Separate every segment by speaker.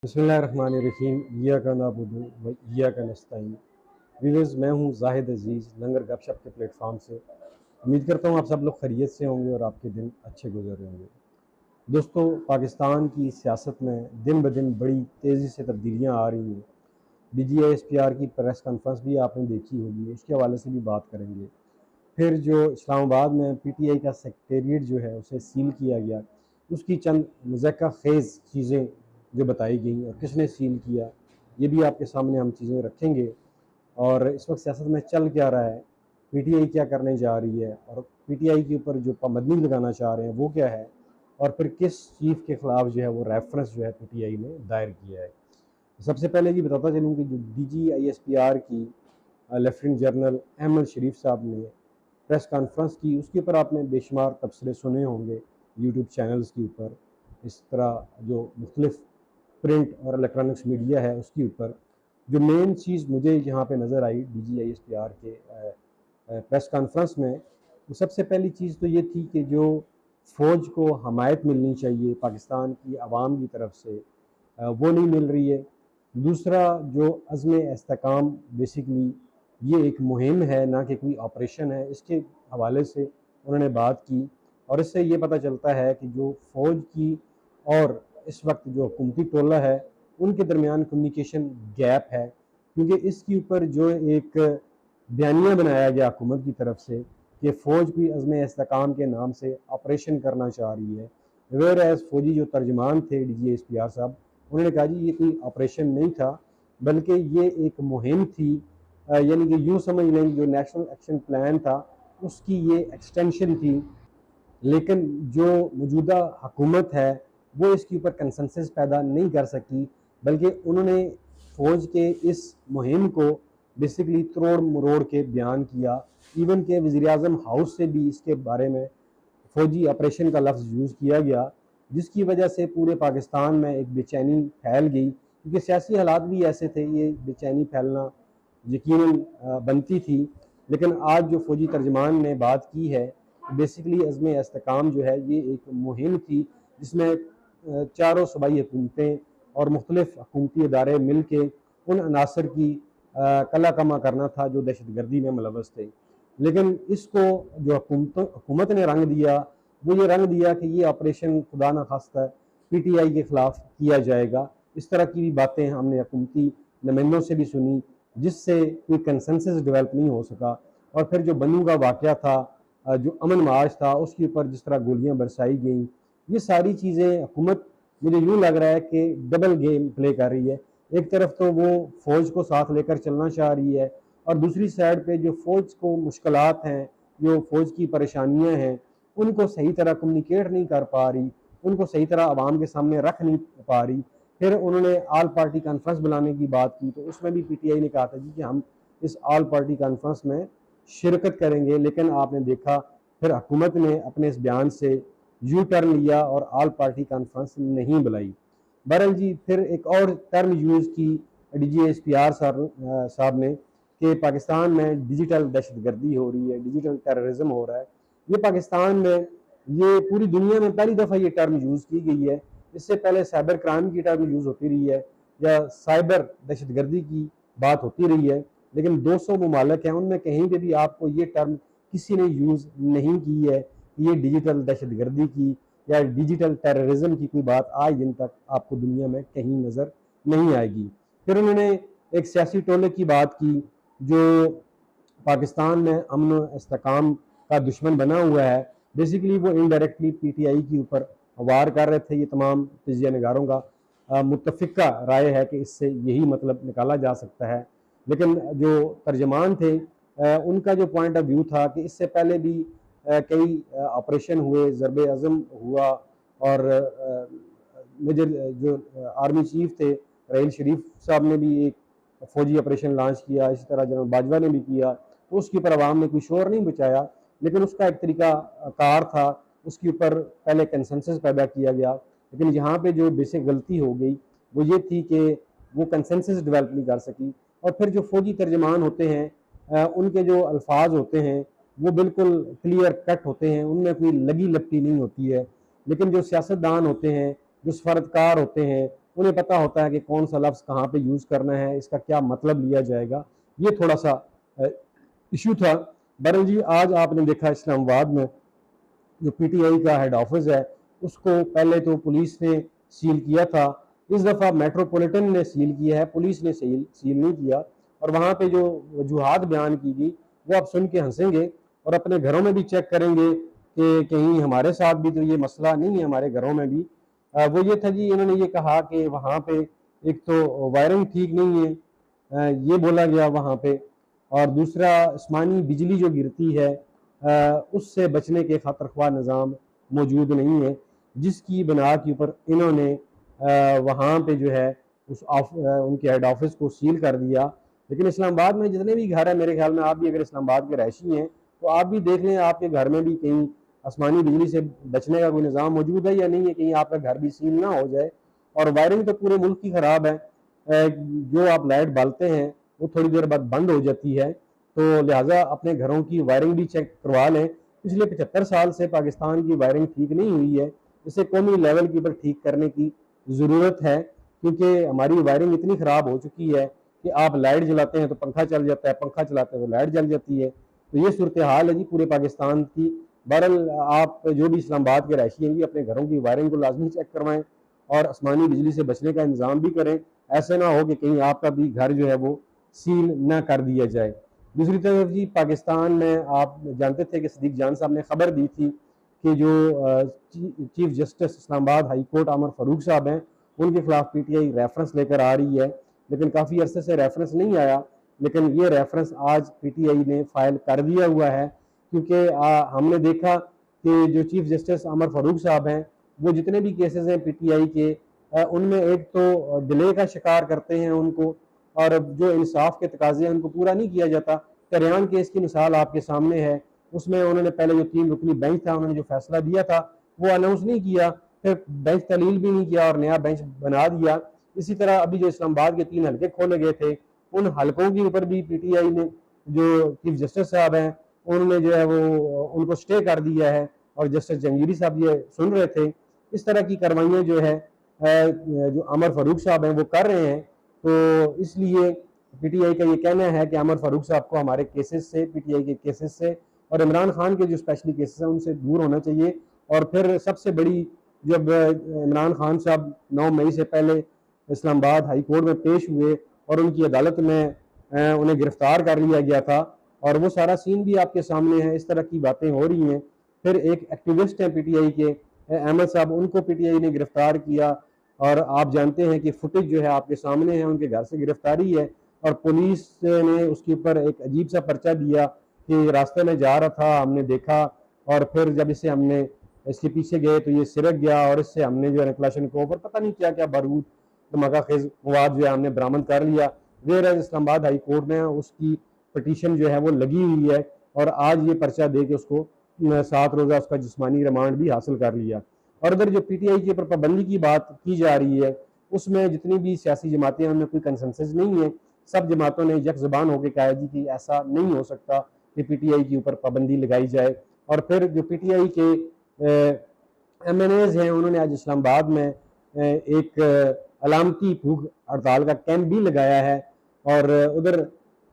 Speaker 1: बिस्मिल्लाहिर्रहमानिर्रहीम इय्याका नअबुदु व इय्याका नस्तईन। व्यूअर्स, मैं हूँ जाहिद अजीज़ लंगर गपशप के प्लेटफॉर्म से। उम्मीद करता हूँ आप सब लोग खैरियत से होंगे और आपके दिन अच्छे गुजर रहे होंगे। दोस्तों, पाकिस्तान की सियासत में दिन ब दिन बड़ी तेज़ी से तब्दीलियाँ आ रही हैं। DGISPR की प्रेस कॉन्फ्रेंस भी आपने देखी होगी, उसके हवाले से भी बात करेंगे। फिर जो इस्लामाबाद में PTI का सेक्रेटेरिएट जो है उसे सील किया गया, उसकी चंद मज़ाक़ा ख़ेज़ चीज़ें जो बताई गई और किसने सील किया, ये भी आपके सामने हम चीज़ें रखेंगे। और इस वक्त सियासत में चल क्या रहा है, PTI क्या करने जा रही है और PTI के ऊपर जो पाबंदी लगाना चाह रहे हैं वो क्या है, और फिर किस चीफ़ के ख़िलाफ़ जो है वो रेफरेंस जो है PTI ने दायर किया है। सबसे पहले ये बताता चलूँ कि जो DGISPR की लेफ्टिनेंट जनरल अहमद शरीफ साहब ने प्रेस कॉन्फ्रेंस की, उसके ऊपर आपने बेशुमार तबसरे सुने होंगे यूट्यूब चैनल्स के ऊपर। इस तरह जो मुख्तलिफ प्रिंट और इलेक्ट्रॉनिक्स मीडिया है उसके ऊपर जो मेन चीज़ मुझे यहाँ पे नज़र आई DGISPR के प्रेस कॉन्फ्रेंस में, वो सबसे पहली चीज़ तो ये थी कि जो फ़ौज को हमायत मिलनी चाहिए पाकिस्तान की आवाम की तरफ से, वो नहीं मिल रही है। दूसरा, जो अज़्म इस्तेकाम बेसिकली ये एक मुहिम है ना कि कोई ऑपरेशन है, इसके हवाले से उन्होंने बात की। और इससे ये पता चलता है कि जो फ़ौज की और इस वक्त जो हुकूमती टोला है उनके दरमियान कम्युनिकेशन गैप है, क्योंकि इसके ऊपर जो एक बयानिया बनाया गया हुकूमत की तरफ से कि फ़ौज भी अज़्म इस्तेकाम के नाम से ऑपरेशन करना चाह रही है, वेयर एज़ फ़ौजी जो तर्जमान थे DGISPR साहब, उन्होंने कहा जी ये कोई ऑपरेशन नहीं था बल्कि ये एक मुहिम थी। यानी कि यूँ समझ लें जो नेशनल एक्शन प्लान था उसकी ये एक्सटेंशन थी। लेकिन जो मौजूदा हुकूमत है वो इसके ऊपर कंसेंसस पैदा नहीं कर सकी, बल्कि उन्होंने फ़ौज के इस मुहिम को बेसिकली तोड़ मरोड़ के बयान किया। इवन के वज़ीर-ए-आज़म हाउस से भी इसके बारे में फ़ौजी ऑपरेशन का लफ्ज़ यूज़ किया गया, जिसकी वजह से पूरे पाकिस्तान में एक बेचैनी फैल गई, क्योंकि सियासी हालात भी ऐसे थे, ये बेचैनी फैलना यकीनन बनती थी। लेकिन आज जो फ़ौजी तर्जमान ने बात की है, बेसिकली अज़्म इस्तेकाम जो है ये एक मुहिम थी जिसमें चारों सूबाई हुकूमतें और मुख्तलिफ हुकूमती इदारे मिल के उन अनासर की कला कमा करना था जो दहशत गर्दी में मुलव्वस थे। लेकिन इसको जो हुकूमत ने रंग दिया, वो ये रंग दिया कि ये ऑपरेशन खुदा न खास्ता PTI के ख़िलाफ़ किया जाएगा। इस तरह की भी बातें हमने हुकूमती नुमाइंदों से भी सुनी, जिससे कोई कंसेंसस डेवलप नहीं हो सका। और फिर जो बन्नू का वाक़या था, जो अमन मार्च था, उसके ऊपर जिस तरह गोलियाँ बरसाई गईं, ये सारी चीज़ें हुकूमत मुझे यूँ लग रहा है कि डबल गेम प्ले कर रही है। एक तरफ तो वो फ़ौज को साथ लेकर चलना चाह रही है और दूसरी साइड पे जो फ़ौज को मुश्किलात हैं, जो फ़ौज की परेशानियाँ हैं, उनको सही तरह कम्युनिकेट नहीं कर पा रही, उनको सही तरह आवाम के सामने रख नहीं पा रही। फिर उन्होंने ऑल पार्टी कॉन्फ्रेंस बुलाने की बात की, तो उसमें भी PTI ने कहा था जी कि हम इस ऑल पार्टी कॉन्फ्रेंस में शिरकत करेंगे। लेकिन आपने देखा फिर हुकूमत ने अपने इस बयान से यू टर्न लिया और ऑल पार्टी कॉन्फ्रेंस नहीं बुलाई। बहरहाल जी, फिर एक और टर्म यूज़ की DGISPR साहब ने कि पाकिस्तान में डिजिटल दहशतगर्दी हो रही है, डिजिटल टेररिज्म हो रहा है। ये पाकिस्तान में, ये पूरी दुनिया में पहली दफ़ा ये टर्म यूज़ की गई है। इससे पहले साइबर क्राइम की टर्म यूज़ होती रही है या साइबर दहशतगर्दी की बात होती रही है, लेकिन 200 ममालिक हैं, उनमें कहीं पे भी आपको ये टर्म किसी ने यूज़ नहीं की है कि ये डिजिटल दहशतगर्दी की या डिजिटल टेररिज्म की कोई बात आज दिन तक आपको दुनिया में कहीं नज़र नहीं आएगी। फिर उन्होंने एक सियासी टोले की बात की जो पाकिस्तान में अमन व इस्तेकाम का दुश्मन बना हुआ है। बेसिकली वो इनडायरेक्टली PTI के ऊपर वार कर रहे थे। ये तमाम तजिया नगारों का मुत्तफ़िका राय है कि इससे यही मतलब निकाला जा सकता है। लेकिन जो तर्जमान थे, उनका जो पॉइंट ऑफ व्यू था कि इससे पहले भी कई ऑपरेशन हुए, ज़रबे अज़म हुआ और मेजर जो आर्मी चीफ थे राहील शरीफ साहब ने भी एक फ़ौजी ऑपरेशन लॉन्च किया, इसी तरह जनरल बाजवा ने भी किया, तो उसके ऊपर आवाम ने कोई शोर नहीं मचाया। लेकिन उसका एक तरीका कार था, उसके ऊपर पहले कंसेंसस पैदा किया गया। लेकिन यहाँ पे जो बेसिक गलती हो गई वो ये थी कि वो कंसेंसस डेवलप नहीं कर सकी। और फिर जो फ़ौजी तर्जमान होते हैं, उनके जो अल्फाज होते हैं वो बिल्कुल क्लियर कट होते हैं, उनमें कोई लगी लपटी नहीं होती है। लेकिन जो सियासतदान होते हैं, जो सफारतकार होते हैं, उन्हें पता होता है कि कौन सा लफ्ज़ कहाँ पे यूज़ करना है, इसका क्या मतलब लिया जाएगा। ये थोड़ा सा इशू था। बहरहाल जी, आज आपने देखा इस्लामाबाद में जो पीटीआई का हेड ऑफिस है, उसको पहले तो पुलिस ने सील किया था। इस दफ़ा मेट्रोपॉलिटन ने सील किया है, पुलिस ने सील नहीं किया। और वहाँ पे जो वजूहात बयान की गई वो आप सुन के हंसेंगे और अपने घरों में भी चेक करेंगे कि कहीं हमारे साथ भी तो ये मसला नहीं है, हमारे घरों में भी। वो ये था जी, इन्होंने ये कहा कि वहाँ पे एक तो वायरिंग ठीक नहीं है, ये बोला गया वहाँ पे। और दूसरा, आसमानी बिजली जो गिरती है उससे बचने के खतर ख्वाह निज़ाम मौजूद नहीं है, जिसकी बिना के ऊपर इन्होंने वहाँ पे जो है उनके हेड ऑफिस को सील कर दिया। लेकिन इस्लामाबाद में जितने भी घर हैं, मेरे ख्याल में आप भी अगर इस्लामाबाद के रहायशी हैं तो आप भी देख लें आपके घर में भी कहीं आसमानी बिजली से बचने का कोई निज़ाम मौजूद है या नहीं है, कहीं आपका घर भी सील ना हो जाए। और वायरिंग तो पूरे मुल्क की ख़राब है, जो आप लाइट बालते हैं वो थोड़ी देर बाद बंद हो जाती है, तो लिहाजा अपने घरों की वायरिंग भी चेक करवा लें। पिछले 75 साल से पाकिस्तान की वायरिंग ठीक नहीं हुई है, इसे कौमी लेवल के ऊपर ठीक करने की ज़रूरत है, क्योंकि हमारी वायरिंग इतनी ख़राब हो चुकी है कि आप लाइट जलाते हैं तो पंखा चल जाता है, पंखा चलाते हैं तो लाइट जल जाती है। तो ये सूरत हाल है जी पूरे पाकिस्तान की। बहरहाल आप जो भी इस्लामाबाद के रहायशी हैं जी, अपने घरों की वायरिंग को लाजमी चेक करवाएं और आसमानी बिजली से बचने का इंतज़ाम भी करें। ऐसा ना हो कि कहीं आपका भी घर जो है वो सील ना कर दिया जाए। दूसरी तरफ जी, पाकिस्तान में आप जानते थे कि सदीक जान साहब ने खबर दी थी कि जो chief justice Islamabad high court Amar Farooq साहब हैं, उनके खिलाफ पीटीआई रेफरेंस लेकर आ रही है, लेकिन काफ़ी अरसे से रेफरेंस नहीं आया। लेकिन ये रेफरेंस आज पीटीआई ने फाइल कर दिया हुआ है, क्योंकि हमने देखा कि जो चीफ जस्टिस अमर फारूक साहब हैं, वो जितने भी केसेस हैं पीटीआई के, उनमें एक तो डिले का शिकार करते हैं उनको, और जो इंसाफ के तकाजे हैं उनको पूरा नहीं किया जाता। करियान केस की मिसाल आपके सामने है, उसमें उन्होंने पहले जो 3 रुकनी बेंच था, उन्होंने जो फैसला दिया था वो अनाउंस नहीं किया, फिर बेंच तलील भी नहीं किया और नया बेंच बना दिया। इसी तरह अभी जो इस्लामाबाद के 3 हल्के खोले गए थे, उन हल्कों के ऊपर भी पीटीआई ने, जो चीफ जस्टिस साहब हैं, उन्होंने जो है वो उनको स्टे कर दिया है और जस्टिस जंगीरी साहब ये सुन रहे थे। इस तरह की कार्रवाइयाँ जो है जो अमर फारूक साहब हैं वो कर रहे हैं। तो इसलिए पीटीआई का ये कहना है कि अमर फारूक साहब को हमारे केसेस से, पीटीआई के केसेस से और इमरान खान के जो स्पेशली केसेस हैं उनसे दूर होना चाहिए। और फिर सबसे बड़ी, जब इमरान खान साहब 9 मई से पहले इस्लामाबाद हाई कोर्ट में पेश हुए और उनकी अदालत में उन्हें गिरफ्तार कर लिया गया था, और वो सारा सीन भी आपके सामने है, इस तरह की बातें हो रही हैं। फिर एक एक्टिविस्ट हैं पीटीआई के, अहमद साहब, उनको पीटीआई ने गिरफ्तार किया, और आप जानते हैं कि फुटेज जो है आपके सामने है, उनके घर से गिरफ्तारी है और पुलिस ने उसके ऊपर एक अजीब सा पर्चा दिया कि रास्ते में जा रहा था, हमने देखा, और फिर जब इसे हमने इसके पीछे गए तो ये सिरक गया, और इससे हमने जो है क्लाशनकोव पर पता नहीं क्या क्या बारूद धमाका खेज मवाद जो है हमने बरामद कर लिया। वेयर इस्लामाबाद हाई कोर्ट में उसकी पटिशन जो है वो लगी हुई है, और आज ये पर्चा दे के उसको 7 रोज़ा उसका जिस्मानी रिमांड भी हासिल कर लिया। और अगर जो पीटीआई के ऊपर पाबंदी की बात की जा रही है, उसमें जितनी भी सियासी जमातें हैं उनमें कोई कंसेंसस नहीं है। सब जमातों ने यक ज़बान होकर कहा जी कि ऐसा नहीं हो सकता कि पीटीआई के ऊपर पाबंदी लगाई जाए। और फिर जो पीटीआई के एमएनएज हैं, उन्होंने आज इस्लामाबाद में एक अलामती भूख हड़ताल का कैंप भी लगाया है। और उधर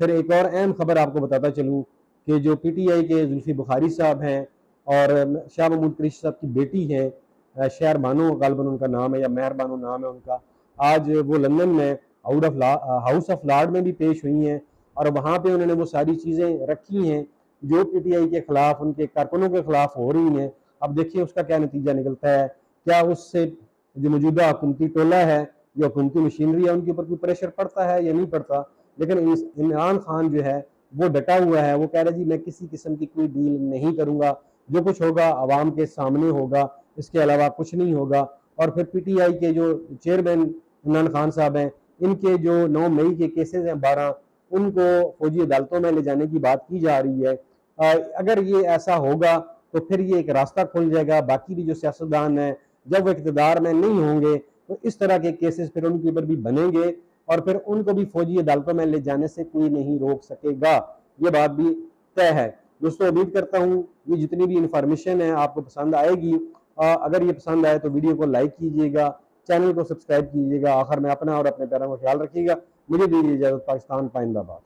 Speaker 1: फिर एक और अहम खबर आपको बताता चलूँ कि जो पीटीआई के जुल्फी बुखारी साहब हैं और शाह महमूद कुरैशी साहब की बेटी हैं, शहर बानो गालबन उनका नाम है या मेहर बानो नाम है उनका, आज वो लंदन में हाउस ऑफ लॉर्ड में भी पेश हुई हैं, और वहाँ पे उन्होंने वो सारी चीज़ें रखी हैं जो पीटीआई के खिलाफ, उनके कारकुनों के खिलाफ हो रही हैं। अब देखिए उसका क्या नतीजा निकलता है, क्या उससे जो मौजूदा हुकूमती टोला है, जो हुकूमती मशीनरी है, उनके ऊपर कोई प्रेशर पड़ता है या नहीं पड़ता। लेकिन इमरान खान जो है वो डटा हुआ है, वो कह रहा है जी मैं किसी किस्म की कोई डील नहीं करूँगा, जो कुछ होगा आवाम के सामने होगा, इसके अलावा कुछ नहीं होगा। और फिर पीटीआई के जो चेयरमैन इमरान खान साहब हैं, इनके जो 9 मई के केसेस हैं 12, उनको फौजी अदालतों में ले जाने की बात की जा रही है। अगर ये ऐसा होगा तो फिर ये एक रास्ता खुल जाएगा, बाकी भी जो सियासतदान हैं जब वो इक़्तिदार में नहीं होंगे तो इस तरह के केसेस फिर उनके ऊपर भी बनेंगे, और फिर उनको भी फौजी अदालतों में ले जाने से कोई नहीं रोक सकेगा। ये बात भी तय है। दोस्तों, उम्मीद करता हूँ ये जितनी भी इंफॉर्मेशन है आपको पसंद आएगी। अगर ये पसंद आए तो वीडियो को लाइक कीजिएगा, चैनल को सब्सक्राइब कीजिएगा। आखिर में अपना और अपने प्यारों का ख्याल रखिएगा। मुझे दीजिए इजाज़त। पाकिस्तान पाइंदाबाद।